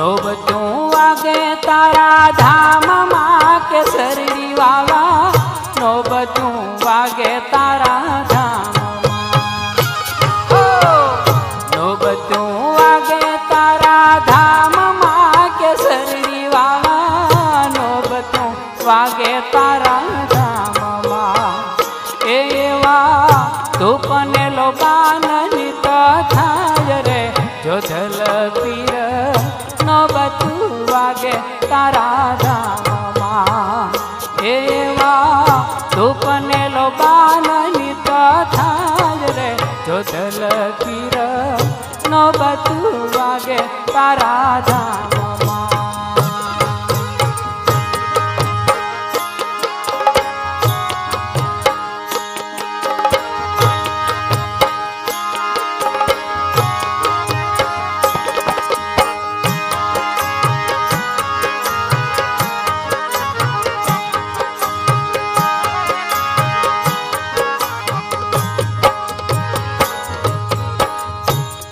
નોબતું વાગે તારા ધામમાં કેસરી વાલા નોબતું વાગે તારા ધામમાં નોબતું વાગે તારા ધામમાં કેસરી વાલા નોબતું વાગે તારા ધામમાં એવા ધૂપને લોબાનની થાય રે જોધલ પીર નોબતું વાગે તારા ધામમાં એવા ધૂપને લોબાનની થાય રે જોધલ પીર નોબતું વાગે તારા ધામમાં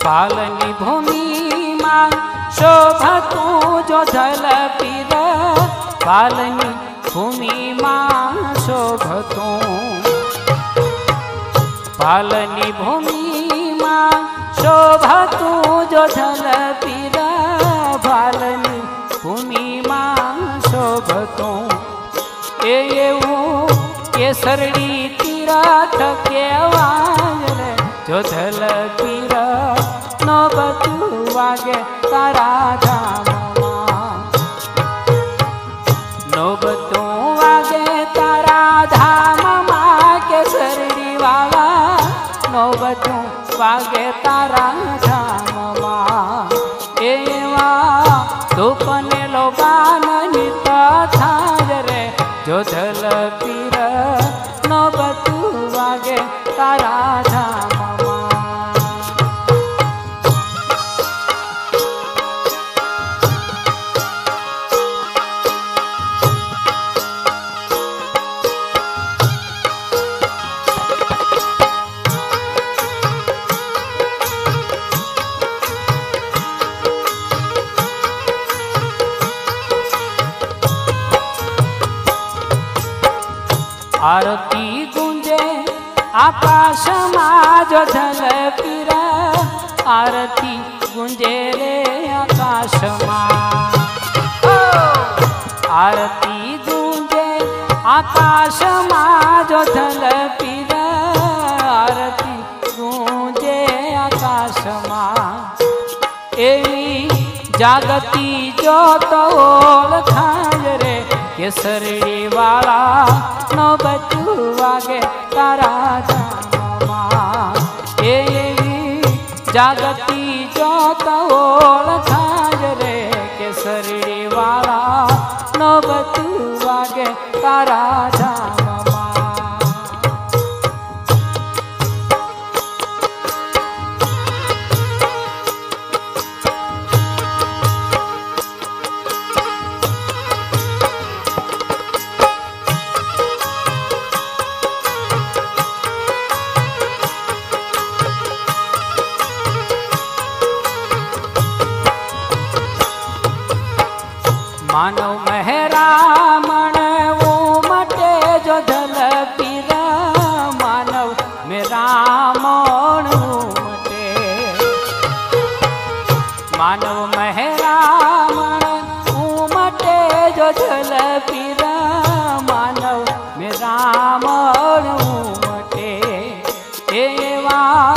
પાલની ભૂમિમાં શોભતું જોધલ પીર પાલની ભૂમિમાં શોભતું પાલની ભૂમિમાં શોભતું જોધલ પીર પાલની ભૂમિમાં શોભતું એવું કેસરડી તીરથ કહેવાય રે જોધલ પીર નોબતું વાગે તારા ધામમાં નોબતું વાગે તારા ધામમાં કેસરી વાલા નોબતું વાગે તારા ધામમાં એવા ધૂપને લોબાનની થાય રે જોધલ પીર નોબતું વાગે તારા ધામમાં આરતી ગુંજે આકાશમાં જોધલ પીર આરતી ગુંજે રે આકાશમાં આરતી ગુંજે આકાશમાં જોધલ પીર આરતી ગુંજે આકાશમાં એવી જાગતી જોત ઓળખાય રે કેસરી વાળા નોબતું વાગે તારા ધામમાં એવી જાગતી જોત ઓળખાય રે કેસરી વાળા નોબતું વાગે તારા ધામમાં માનવ મહેરામણ ઉમટે જોધલ પીર માનવ મેરામણ ઉમટે માનવ મહેરામણ ઉમટે જોધલ પીર માનવ મેરામણ ઉમટે એવા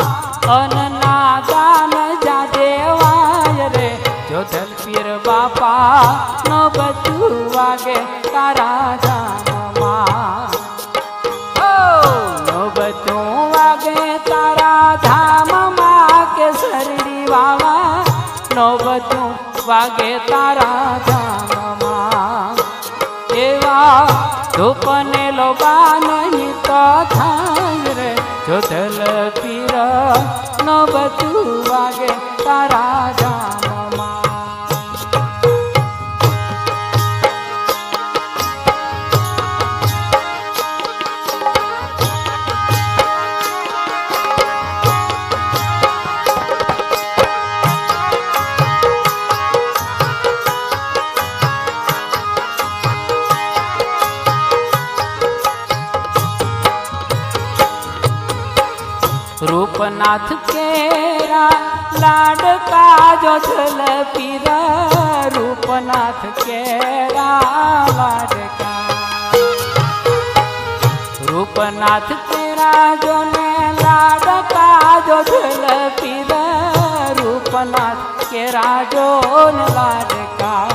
અનના દાન જા દેવાય રે જોધલ પીર બાપા નોબતું વાગે તારા ધામમાં નોબતું વાગે તારા ધામમાં કેસરી વાલા નોબતું વાગે તારા ધામમાં એવા ધૂપને લોબાનની થાય રે જોધલ પીર નોબતું વાગે તારા ધામમાં રૂપનાથ કેરા લાડકા જો ઝલપીર રૂપનાથ કેરા લાડકા રૂપનાથ કેરા જો ને લાડકા જો ઝલપીર રૂપનાથ કેરા જો ને લાડકા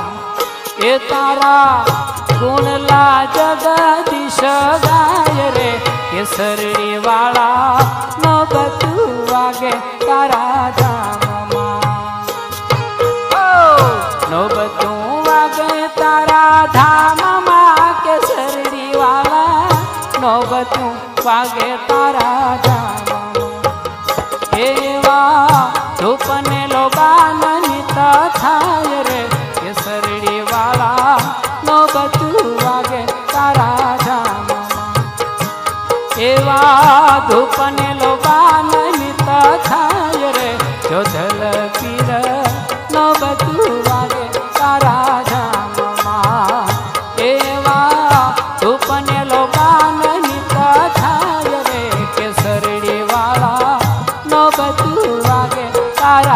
એ તારા ગુણલા જગદીશ ગાય રે કેસરી વાળા નો બધું વાગે તારા ધામમાં નો બધું વાગે તારા ધામમાં કેસરી વાળા નો બધું વાગે તારા ધામમાં એવા ધૂપને લોબાન નિત થાય રે કેસરી વાળા નો બધું વાગે તારા ધામમાં એવા ધૂપને લોબાન નિત થાય રે જો ઝલપીર નો બધું વાગે તારા ધામમાં એવા ધૂપને લોબાન નિત થાય રે કેસરી વાળા નો બધું વાગે તારા